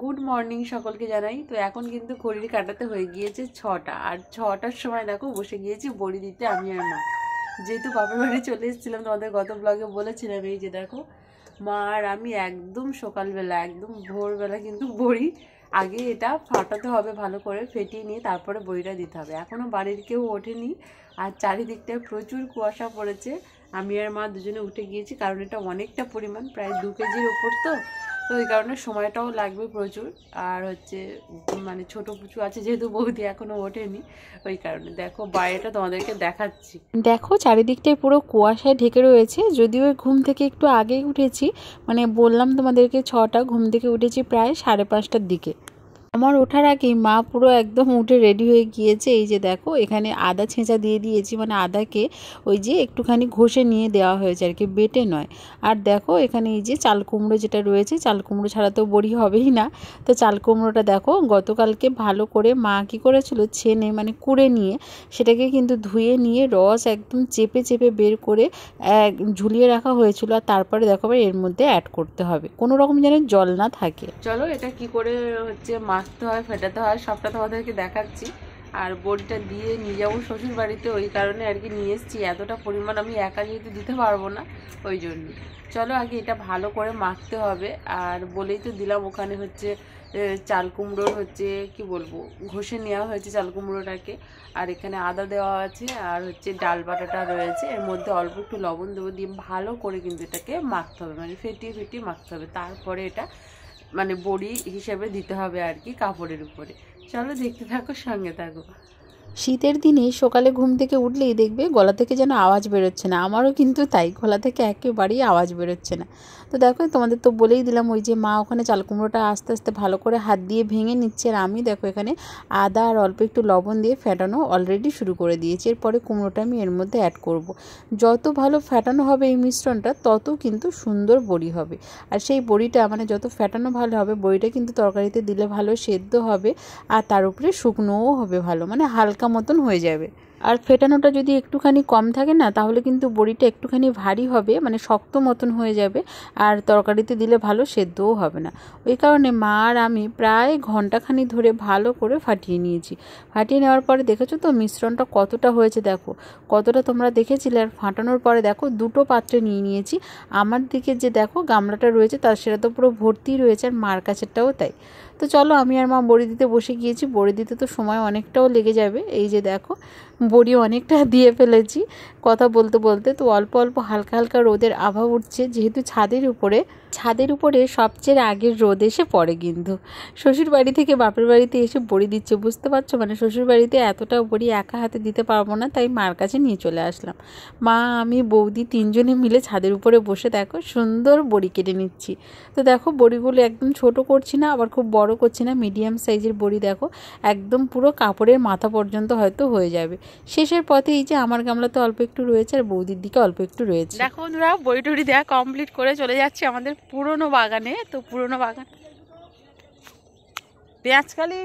Good morning সকলকে জানাই। তো এখন কিন্তু ঘড়ির কাঁটাতে হয়ে গিয়েছে 6টা, আর 6টার সময় দেখো বসে গিয়েছি বড়ি দিতে আমি আর মা। যেহেতু বাপের বাড়ি চলে এসেছিলাম, তোমাদের গত ব্লগে বলেছিলাম, এই যে দেখো মা আর আমি একদম সকালবেলা একদম ভোরবেলা কিন্তু বড়ি আগে এটা ফাটাতে হবে, ভালো করে ফেটিয়ে নিয়ে তারপরে বড়িটা দিতে হবে। এখনও বাড়ির কেউ ওঠেনি আর চারিদিকটায় প্রচুর কুয়াশা পড়েছে। আমি আর মা দুজনে উঠে গিয়েছি, কারণ এটা অনেকটা পরিমাণ, প্রায় 2 কেজির ওপর, তো এই কারণে সময়টাও লাগবে প্রচুর। আর হচ্ছে মানে ছোটো পুচু আছে, যেহেতু বৌদি এখনও ওঠেনি, ওই কারণে দেখো বাইরেটা তোমাদেরকে দেখাচ্ছি। দেখো চারিদিকটায় পুরো কুয়াশায় ঢেকে রয়েছে। যদিও ঘুম থেকে একটু আগেই উঠেছি, মানে বললাম তোমাদেরকে 6টা, ঘুম থেকে উঠেছি প্রায় 5:30টার দিকে। আমার ওঠার আগেই মা পুরো একদম উঠে রেডি হয়ে গিয়েছে। এই যে দেখো এখানে আদা ছেঁচা দিয়ে দিয়েছি, মানে আদাকে ওই যে একটুখানি ঘষে নিয়ে দেওয়া হয়েছে আর কি, বেটে নয়। আর দেখো এখানে এই যে চাল কুমড়ো যেটা রয়েছে, চাল কুমড়ো ছাড়া তো বড়ি হবেই না। তো চাল কুমড়োটা দেখো গতকালকে ভালো করে মা কী করেছিল, ছেনে মানে কুড়ে নিয়ে সেটাকে কিন্তু ধুয়ে নিয়ে রস একদম চেপে চেপে বের করে ঝুলিয়ে রাখা হয়েছিল। আর তারপরে দেখো এর মধ্যে অ্যাড করতে হবে, কোনো রকম যেন জল না থাকে। চলো এটা কি করে হচ্ছে মাখতে হয়, ফেটাতে হয়, সবটা তোমাদেরকে দেখাচ্ছি। আর বড়িটা দিয়ে নিয়ে যাবো শ্বশুর বাড়িতে, ওই কারণে আর কি নিয়ে এসেছি। এতটা পরিমাণ আমি একা যেহেতু দিতে পারবো না, ওই জন্য। চলো আগে এটা ভালো করে মাখতে হবে। আর বলেই তো দিলাম, ওখানে হচ্ছে চাল কুমড়োর হচ্ছে কি বলবো, ঘষে নেওয়া হয়েছে চাল কুমড়োটাকে। আর এখানে আদা দেওয়া আছে, আর হচ্ছে ডাল বাটাটা রয়েছে, এর মধ্যে অল্প একটু লবণ দেবো, দিয়ে ভালো করে কিন্তু এটাকে মাখতে হবে, মানে ফেটিয়ে ফেটিয়ে মাখতে হবে। তারপরে এটা মানে বড়ি হিসেবে দিতে হবে আর কি কাপড়ের উপরে। চলো দেখতে থাকো, সঙ্গে থাকো। শীতের দিনে সকালে ঘুম থেকে উঠলেই দেখবে গলা থেকে যেন আওয়াজ বেরোচ্ছে না। আমারও কিন্তু তাই, গলা থেকে একেবারেই আওয়াজ বেরোচ্ছে না। তো দেখো তোমাদের তো বলেই দিলাম, ওই যে মা ওখানে চাল কুমড়োটা আস্তে আস্তে ভালো করে হাত দিয়ে ভেঙে নিচ্ছে, আর আমি দেখো এখানে আদা আর অল্প একটু লবণ দিয়ে ফেটানো অলরেডি শুরু করে দিয়েছি। এরপরে কুমড়োটা আমি এর মধ্যে অ্যাড করব। যত ভালো ফেটানো হবে এই মিশ্রণটা, তত কিন্তু সুন্দর বড়ি হবে। আর সেই বড়িটা মানে যত ফেটানো ভালো হবে, বড়িটা কিন্তু তরকারিতে দিলে ভালো সেদ্ধ হবে, আর তার উপরে শুকনোও হবে ভালো, মানে হালকা মতন হয়ে যাবে। আর ফেটানোটা যদি একটুখানি কম থাকে না, তাহলে কিন্তু বড়িটা একটুখানি ভারী হবে, মানে শক্ত মতন হয়ে যাবে, আর তরকারিতে দিলে ভালো সেদ্ধও হবে না। ওই কারণে মা আর আমি প্রায় ঘন্টাখানি ধরে ভালো করে ফাটিয়ে নিয়েছি। ফাটিয়ে নেওয়ার পরে দেখেছো তো মিশ্রণটা কতটা হয়েছে, দেখো কতটা তোমরা দেখেছিলে। আর ফাটানোর পরে দেখো 2টো পাত্রে নিয়ে নিয়েছি। আমার দিকে যে দেখো গামলাটা রয়েছে, তার সেটা তো পুরো ভর্তি রয়েছে, আর মার কাছেরটাও তাই। তো চলো আমি আর মা বড়ি দিতে বসে গিয়েছি। বড়ি দিতে তো সময় অনেকটাও লেগে যাবে। এই যে দেখো বড়ি অনেকটা দিয়ে ফেলেছি কথা বলতে বলতে। তো অল্প অল্প হালকা হালকা রোদের আভা উঠছে, যেহেতু ছাদের উপরে সবচেয়ে আগের রোদ এসে পড়ে। কিন্তু শ্বশুর বাড়ি থেকে বাপের বাড়িতে এসে বড়ি দিচ্ছে, বুঝতে পারছো, মানে শ্বশুর বাড়িতে এতটা বড়ি একা হাতে দিতে পারবো না, তাই মার কাছে নিয়ে চলে আসলাম। মা আমি বৌদি 3জনে মিলে ছাদের উপরে বসে দেখো সুন্দর বড়ি কেটে নিচ্ছি। তো দেখো বড়িগুলো একদম ছোট করছি না, আবার খুব বড় করছি না, মিডিয়াম সাইজের বড়ি। দেখো একদম পুরো কাপড়ের মাথা পর্যন্ত হয়তো হয়ে যাবে। শেষের পথে এই যে আমার গামলাতে অল্প একটু রয়েছে, আর বৌদির দিকে অল্প একটু রয়েছে। দেখো বন্ধুরা বড়ি টড়ি দেওয়া কমপ্লিট করে চলে যাচ্ছে আমাদের পুরনো বাগানে। তো পুরনো বাগান পেঁয়াজকালি,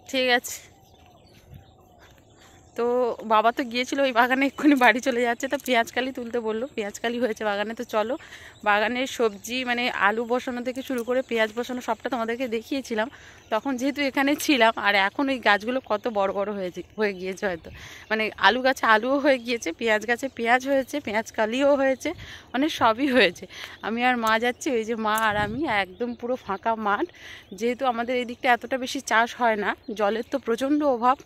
ঠিক আছে। তো বাবা তো গিয়েছিল ওই বাগানে, এক্ষুনি বাড়ি চলে যাচ্ছে। তো পেঁয়াজকালি তুলতে বললো, পেঁয়াজকালি হয়েছে বাগানে। তো চলো বাগানের সবজি মানে আলু বসানো থেকে শুরু করে পেঁয়াজ বসানো সবটা তোমাদেরকে দেখিয়েছিলাম তখন, যেহেতু এখানে ছিলাম। আর এখন ওই গাছগুলো কত বড় বড় হয়ে গিয়েছে হয়তো, মানে আলু গাছে আলুও হয়ে গিয়েছে, পেঁয়াজ গাছে পেঁয়াজ হয়েছে, পেঁয়াজকালিও হয়েছে, মানে সবই হয়েছে। আমি আর মা যাচ্ছি, ওই যে মা আর আমি, একদম পুরো ফাঁকা মাঠ। যেহেতু আমাদের এই দিকটা এতটা বেশি চাষ হয় না, জলের তো প্রচণ্ড অভাব,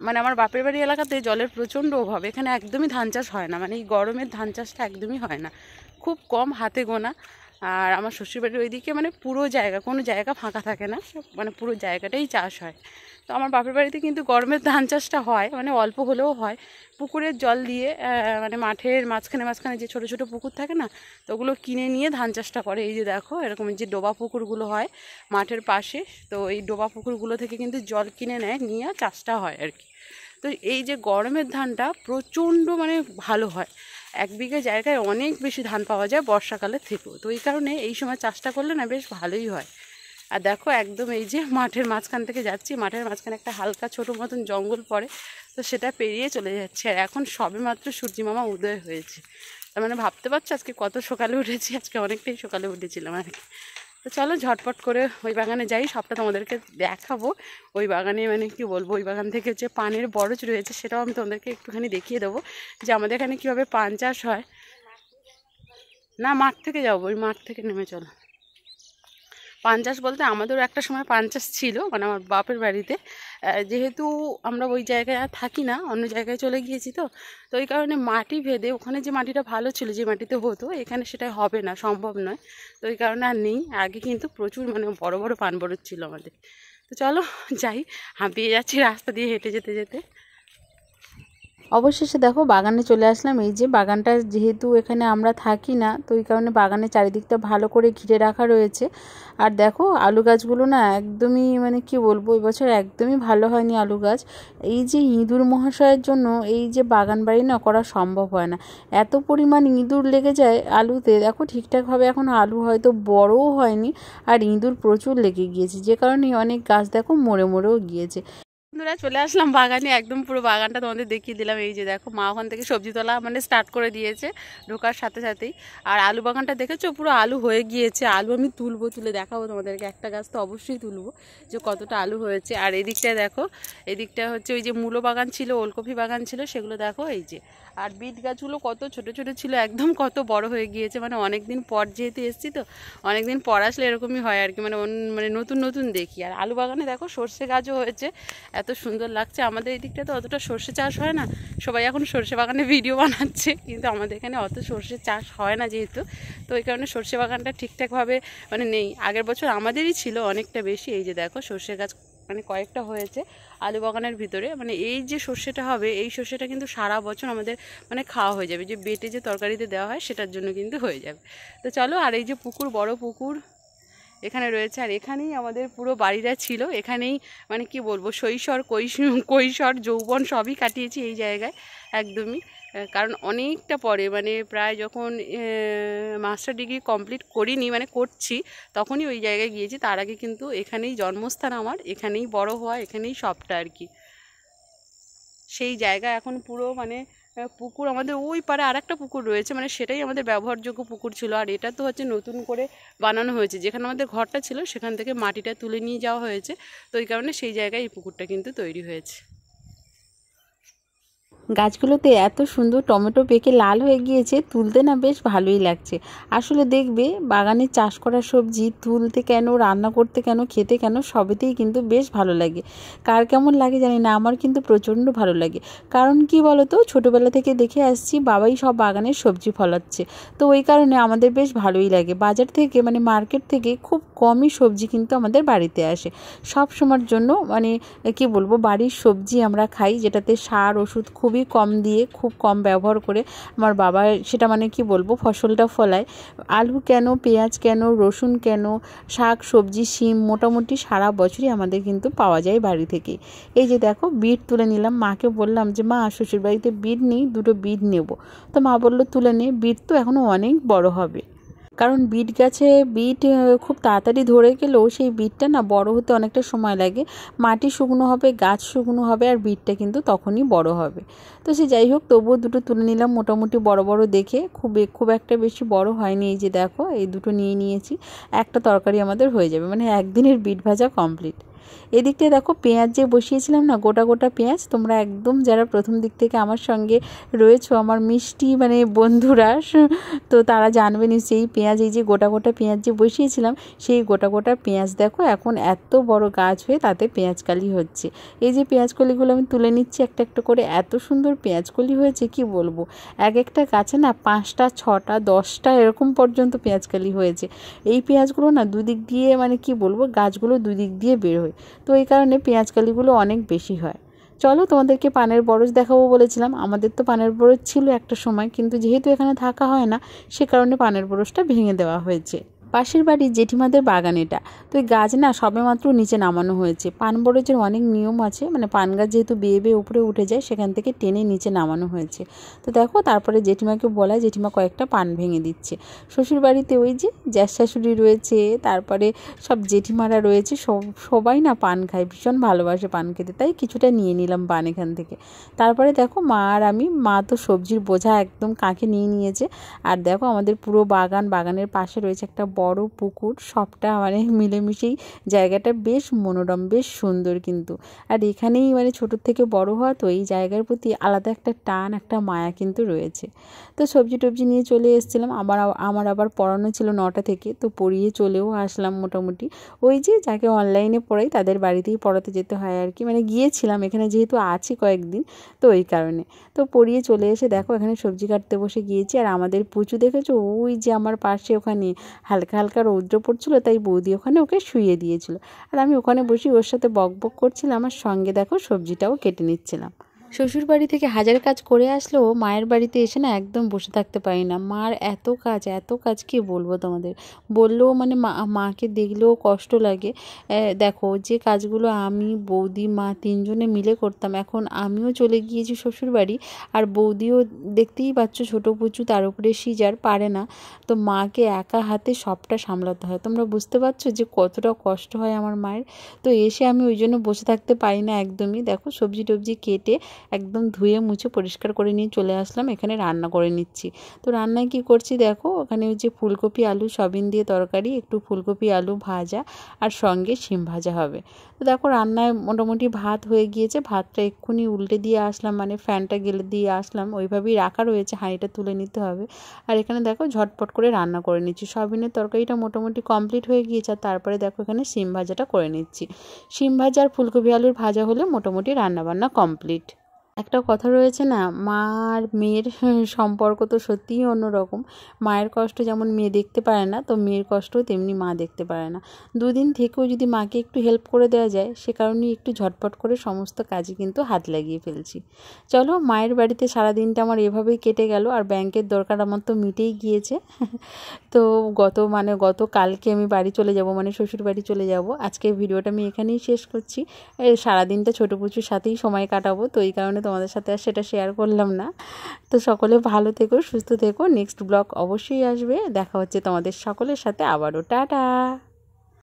মানে আমার বাপের বাড়ি এলাকাতে জলের প্রচণ্ড অভাব। এখানে একদমই ধান চাষ হয় না, মানে এই গরমের ধান চাষটা একদমই হয় না, খুব কম, হাতে গোনা। আর আমার শ্বশুরবাড়ির ওইদিকে মানে পুরো জায়গা, কোনো জায়গা ফাঁকা থাকে না, মানে পুরো জায়গাটাই চাষ হয়। তো আমার বাপের বাড়িতে কিন্তু গরমের ধান চাষটা হয়, মানে অল্প হলেও হয় পুকুরের জল দিয়ে, মানে মাঠের মাঝখানে মাঝখানে যে ছোটো ছোটো পুকুর থাকে না, তো ওগুলো কিনে নিয়ে ধান চাষটা করে। এই যে দেখো এরকম যে ডোবা পুকুরগুলো হয় মাঠের পাশে, তো এই ডোবা পুকুরগুলো থেকে কিন্তু জল কিনে নেয়, নিয়ে চাষটা হয় আর কি। তো এই যে গরমের ধানটা প্রচণ্ড মানে ভালো হয়, 1 বিঘা জায়গায় অনেক বেশি ধান পাওয়া যায় বর্ষাকালের থেকেও। তো এই কারণে এই সময় চাষটা করলে না বেশ ভালোই হয়। আর দেখো একদম এই যে মাঠের মাঝখান থেকে যাচ্ছি, মাঠের মাঝখানে একটা হালকা ছোটো মতন জঙ্গল পড়ে, তো সেটা পেরিয়ে চলে যাচ্ছে। আর এখন সবে মাত্র সূর্যি মামা উদয় হয়েছে, তার মানে ভাবতে পারছো আজকে কত সকালে উঠেছি, আজকে অনেকটাই সকালে উঠেছিলাম আর কি। তো চলো ঝটপট করে ওই বাগানে যাই, সবটা তোমাদেরকে দেখাবো। ওই বাগানে মানে কি বলবো, ওই বাগান থেকে যে পানের বরজ রয়েছে সেটাও আমি তোমাদেরকে একটুখানি দেখিয়ে দেবো, যে আমাদের এখানে কীভাবে পান চাষ হয়। না মাঠ থেকে যাবো, ওই মাঠ থেকে নেমে চলো। পান চাষ বলতে আমাদেরও একটা সময় পান চাষ ছিল, মানে আমার বাপের বাড়িতে, যেহেতু আমরা ওই জায়গায় আর থাকি না, অন্য জায়গায় চলে গিয়েছি, তো তো ওই কারণে মাটি ভেদে ওখানে যে মাটিটা ভালো ছিল, যে মাটিতে হতো, এখানে সেটা হবে না, সম্ভব নয়। তো ওই কারণে আর নেই। আগে কিন্তু প্রচুর মানে বড় বড় পান বরজ ছিল আমাদের। তো চলো যাই, হাঁপিয়ে যাচ্ছি রাস্তা দিয়ে হেঁটে যেতে যেতে। অবশেষে দেখো বাগানে চলে আসলাম। এই যে বাগানটা, যেহেতু এখানে আমরা থাকি না, তো এই কারণে বাগানের চারিদিকটা ভালো করে ঘিরে রাখা রয়েছে। আর দেখো আলু গাছগুলো না একদমই মানে কি বলবো, এই বছর একদমই ভালো হয়নি আলু গাছ। এই যে ইঁদুর মহাশয়ের জন্য এই যে বাগান বাড়ি না করা সম্ভব হয় না, এত পরিমাণ ইঁদুর লেগে যায় আলুতে। দেখো ঠিকঠাকভাবে এখন আলু হয়তো বড়ও হয়নি, আর ইঁদুর প্রচুর লেগে গিয়েছে, যে কারণে অনেক গাছ দেখো মরে মরেও গিয়েছে। বন্ধুরা চলে আসলাম বাগানে, একদম পুরো বাগানটা তোমাদের দেখিয়ে দিলাম। এই যে দেখো মা ওখান থেকে সবজি তোলা মানে স্টার্ট করে দিয়েছে ঢোকার সাথে সাথেই। আর আলু বাগানটা দেখেছো, পুরো আলু হয়ে গিয়েছে। আলু আমি তুলবো, তুলে দেখাবো তোমাদেরকে, একটা গাছ তো অবশ্যই তুলবো যে কতটা আলু হয়েছে। আর এদিকটায় দেখো, এদিকটা হচ্ছে ওই যে মূলো বাগান ছিল, ওলকপি বাগান ছিল, সেগুলো দেখো এই যে। আর বিট গাছগুলো কত ছোট ছোট ছিল, একদম কত বড় হয়ে গিয়েছে। মানে অনেক দিন পর যেহেতু এসেছি, তো অনেক দিন পর আসলে এরকমই হয় আর কি, মানে মানে নতুন নতুন দেখি। আর আলু বাগানে দেখো সর্ষে গাছও হয়েছে, এত সুন্দর লাগছে। আমাদের এই দিকটা তো অতটা সর্ষে চাষ হয় না, সবাই এখন সর্ষে বাগানে ভিডিও বানাচ্ছে, কিন্তু আমাদের এখানে অত সর্ষে চাষ হয় না যেহেতু, তো ওই কারণে সর্ষে বাগানটা ঠিকঠাকভাবে মানে নেই। আগের বছর আমাদেরই ছিল অনেকটা বেশি। এই যে দেখো সর্ষে গাছ মানে কয়েকটা হয়েছে আলু বাগানের ভিতরে। মানে এই যে সর্ষেটা হবে, এই সর্ষেটা কিন্তু সারা বছর আমাদের মানে খাওয়া হয়ে যাবে, যে বেটে যে তরকারিতে দেওয়া হয় সেটার জন্য কিন্তু হয়ে যাবে। তো চলো, আর এই যে পুকুর, বড় পুকুর এখানে রয়েছে, আর এখানেই আমাদের পুরো বাড়িটা ছিল। এখানেই মানে কি বলবো, শৈশব কৈশোর যৌবন সবই কাটিয়েছি এই জায়গায় একদমই। কারণ অনেকটা পরে, মানে প্রায় যখন মাস্টার ডিগ্রি কমপ্লিট করিনি, মানে করছি, তখনই ওই জায়গায় গিয়েছি। তার আগে কিন্তু এখানেই জন্মস্থান আমার, এখানেই বড় হওয়া, এখানেই সবটা আর কি। সেই জায়গা এখন পুরো মানে পুকুর, আমাদের ওই পারে আর একটা পুকুর রয়েছে, মানে সেটাই আমাদের ব্যবহারযোগ্য পুকুর ছিল। আর এটা তো হচ্ছে নতুন করে বানানো হয়েছে, যেখানে আমাদের ঘরটা ছিল সেখান থেকে মাটিটা তুলে নিয়ে যাওয়া হয়েছে, তো এই কারণে সেই জায়গায় এই পুকুরটা কিন্তু তৈরি হয়েছে। গাছগুলোতে এত সুন্দর টমেটো পেকে লাল হয়ে গিয়েছে, তুলতে না বেশ ভালোই লাগছে। আসলে দেখবে বাগানে চাষ করা সবজি তুলতে কেন, রান্না করতে কেন, খেতে কেন, সবেতেই কিন্তু বেশ ভালো লাগে। কার কেমন লাগে জানি না, আমার কিন্তু প্রচণ্ড ভালো লাগে। কারণ কি বলতো, ছোটোবেলা থেকে দেখে আসছি বাবাই সব বাগানের সবজি ফলাচ্ছে, তো ওই কারণে আমাদের বেশ ভালোই লাগে। বাজার থেকে মানে মার্কেট থেকে খুব কমই সবজি কিন্তু আমাদের বাড়িতে আসে। সব সময়ের জন্য মানে কি বলবো, বাড়ির সবজি আমরা খাই, যেটাতে সার ওষুধ খুবই কম দিয়ে, খুব কম ব্যবহার করে আমার বাবা সেটা মানে কি বলবো ফসলটা ফলায়। আলু কেন, পেঁয়াজ কেন, রসুন কেন, শাক সবজি শিম মোটামুটি সারা বছরই আমাদের কিন্তু পাওয়া যায় বাড়ি থেকে। এই যে দেখো বিট তুলে নিলাম, মাকে বললাম যে মা শ্বশুরবাড়িতে বিট নেই, 2টো বিট নেব। তো মা বললো তুলে নে, বিট তো এখনও অনেক বড় হবে। কারণ বিট গাছে বিট খুব তাড়াতাড়ি ধরে গেলেও সেই বিটটা না বড় হতে অনেকটা সময় লাগে। মাটি শুকনো হবে, গাছ শুকনো হবে, আর বিটটা কিন্তু তখনই বড় হবে। তো সে যাই হোক, তবুও 2টো তুলে নিলাম মোটামুটি বড় বড় দেখে, খুব একটা বেশি বড় হয়নি। এই যে দেখো এই 2টো নিয়ে নিয়েছি, একটা তরকারি আমাদের হয়ে যাবে, মানে একদিনের বিট ভাজা কমপ্লিট। এদিকটায় দেখো পেঁয়াজ যে বসিয়েছিলাম না, গোটা গোটা পেঁয়াজ, তোমরা একদম যারা প্রথম দিক থেকে আমার সঙ্গে রয়েছো, আমার মিষ্টি মানে বন্ধুরা, তো তারা জানবে নিশ্চয়ই পেঁয়াজ, এই যে গোটা গোটা পেঁয়াজ যে বসিয়েছিলাম, সেই গোটা গোটা পেঁয়াজ দেখো এখন এত বড় গাছ হয়ে তাতে পেঁয়াজকলি হচ্ছে। এই যে পেঁয়াজকলিগুলো আমি তুলে নিচ্ছি একটা একটা করে, এত সুন্দর পেঁয়াজকলি হয়েছে কি বলবো। এক একটা গাছে না 5টা 6টা 10টা এরকম পর্যন্ত পেঁয়াজকলি হয়েছে। এই পেঁয়াজগুলো না দুদিক দিয়ে মানে কি বলবো, গাছগুলো দুদিক দিয়ে বের হয়, তো এই কারণে পেঁয়াজকলিগুলো অনেক বেশি হয়। চলো তোমাদেরকে পানের বরজ দেখাবো বলেছিলাম, আমাদের তো পানের বরজ ছিল একটা সময়, কিন্তু যেহেতু এখানে থাকা হয় না, সে কারণে পানের বরজটা ভেঙে দেওয়া হয়েছে। পাশের বাড়ির জেঠিমাদের বাগান এটা, তো এই গাছ না সবেমাত্র নিচে নামানো হয়েছে। পান বরজের অনেক নিয়ম আছে, মানে পান গাছ যেহেতু বেয়ে বেয়ে উপরে উঠে যায়, সেখান থেকে টেনে নিচে নামানো হয়েছে। তো দেখো তারপরে জেঠিমাকে বলায় জেঠিমা কয়েকটা পান ভেঙে দিচ্ছে। শ্বশুর বাড়িতে ওই যে জ্যাঠ শাশুড়ি রয়েছে, তারপরে সব জেঠিমারা রয়েছে, সবাই না পান খায়, ভীষণ ভালোবাসে পান খেতে, তাই কিছুটা নিয়ে নিলাম পান এখান থেকে। তারপরে দেখো মা আর আমি, মা তো সবজির বোঝা একদম কাঁখে নিয়ে নিয়েছে, আর দেখো আমাদের পুরো বাগানের পাশে রয়েছে একটা বড় পুকুর, সবটা মানে মিলেমিশেই জায়গাটা বেশ মনোরম, বেশ সুন্দর কিন্তু। আর এখানেই মানে ছোটোর থেকে বড় হওয়া, তো এই জায়গার প্রতি আলাদা একটা টান, একটা মায়া কিন্তু রয়েছে। তো সবজি টবজি নিয়ে চলে এসেছিলাম, আমার আবার পড়ানো ছিল 9টা থেকে, তো পড়িয়ে চলেও আসলাম মোটামুটি। ওই যে যাকে অনলাইনে পড়াই তাদের বাড়িতেই পড়াতে যেতে হয় আর কি, মানে গিয়েছিলাম এখানে যেহেতু আছি কয়েকদিন, তো ওই কারণে। তো পড়িয়ে চলে এসে দেখো এখানে সবজি কাটতে বসে গিয়েছি। আর আমাদের পুচু দেখেছো, ওই যে আমার পাশে ওখানে হালকা হালকা রৌদ্র পড়ছিল, তাই বৌদি ওখানে ওকে শুইয়ে দিয়েছিল, আর আমি ওখানে বসে ওর সাথে বক বক করছিলাম, আমার সঙ্গে দেখো সবজিটাও কেটে নিচ্ছিলাম। শ্বশুর বাড়ি থেকে হাজার কাজ করে আসলেও মায়ের বাড়িতে এসে না একদম বসে থাকতে পারি না। মার এত কাজ কি বলবো তোমাদের, বললেও মানে মাকে দেখলেও কষ্ট লাগে। দেখো যে কাজগুলো আমি বৌদি মা 3জনে মিলে করতাম, এখন আমিও চলে গিয়েছি শ্বশুর বাড়ি, আর বৌদিও দেখতেই পাচ্ছ ছোটো পুচু, তার উপরে সিজার, পারে না, তো মাকে একা হাতে সবটা সামলাতে হয়। তোমরা বুঝতে পারছো যে কতটা কষ্ট হয় আমার মায়ের। তো এসে আমি ওই জন্য বসে থাকতে পারি না একদমই। দেখো সবজি টবজি কেটে একদম ধুয়ে মুছে পরিষ্কার করে নিয়ে চলে আসলাম, এখানে রান্না করে নিচ্ছি। তো রান্নায় কি করছি দেখো, ওখানে ওই যে ফুলকপি আলু সয়াবিন দিয়ে তরকারি, একটু ফুলকপি আলু ভাজা, আর সঙ্গে শিম ভাজা হবে। তো দেখো রান্নায় মোটামুটি ভাত হয়ে গিয়েছে, ভাতটা এক্ষুনি উল্টে দিয়ে আসলাম, মানে ফ্যানটা গেলে দিয়ে আসলাম, ওইভাবেই রাখা রয়েছে, হাঁড়িটা তুলে নিতে হবে। আর এখানে দেখো ঝটপট করে রান্না করে নিচ্ছি, সয়াবিনের তরকারিটা মোটামুটি কমপ্লিট হয়ে গিয়েছে, আর তারপরে দেখো এখানে শিম ভাজাটা করে নিচ্ছি। শিম ভাজা আর ফুলকপি আলুর ভাজা হলে মোটামুটি রান্নাবান্না কমপ্লিট। একটা কথা রয়েছে না, মা আর মেয়ের সম্পর্ক তো সত্যিই অন্যরকম। মায়ের কষ্ট যেমন মেয়ে দেখতে পারে না, তো মেয়ের কষ্টও তেমনি মা দেখতে পারে না। দুদিন থেকেও যদি মাকে একটু হেল্প করে দেওয়া যায়, সে কারণেই একটু ঝটপট করে সমস্ত কাজে কিন্তু হাত লাগিয়ে ফেলছি। চলো মায়ের বাড়িতে সারাদিনটা আমার এভাবেই কেটে গেল, আর ব্যাংকের দরকার আমার তো মিটেই গিয়েছে। তো গত কালকে আমি বাড়ি চলে যাব, মানে শ্বশুর বাড়ি চলে যাব। আজকে ভিডিওটা আমি এখানেই শেষ করছি। সারাদিনটা ছোটো পুচুর সাথেই সময় কাটাবো, তো এই কারণে তোমাদের সাথে আর সেটা শেয়ার করলাম না। তো সকলে ভালো থেকো, সুস্থ থেকো, নেক্সট ব্লগ অবশ্যই আসবে, দেখা হচ্ছে তোমাদের সকলের সাথে আবারও, টাটা।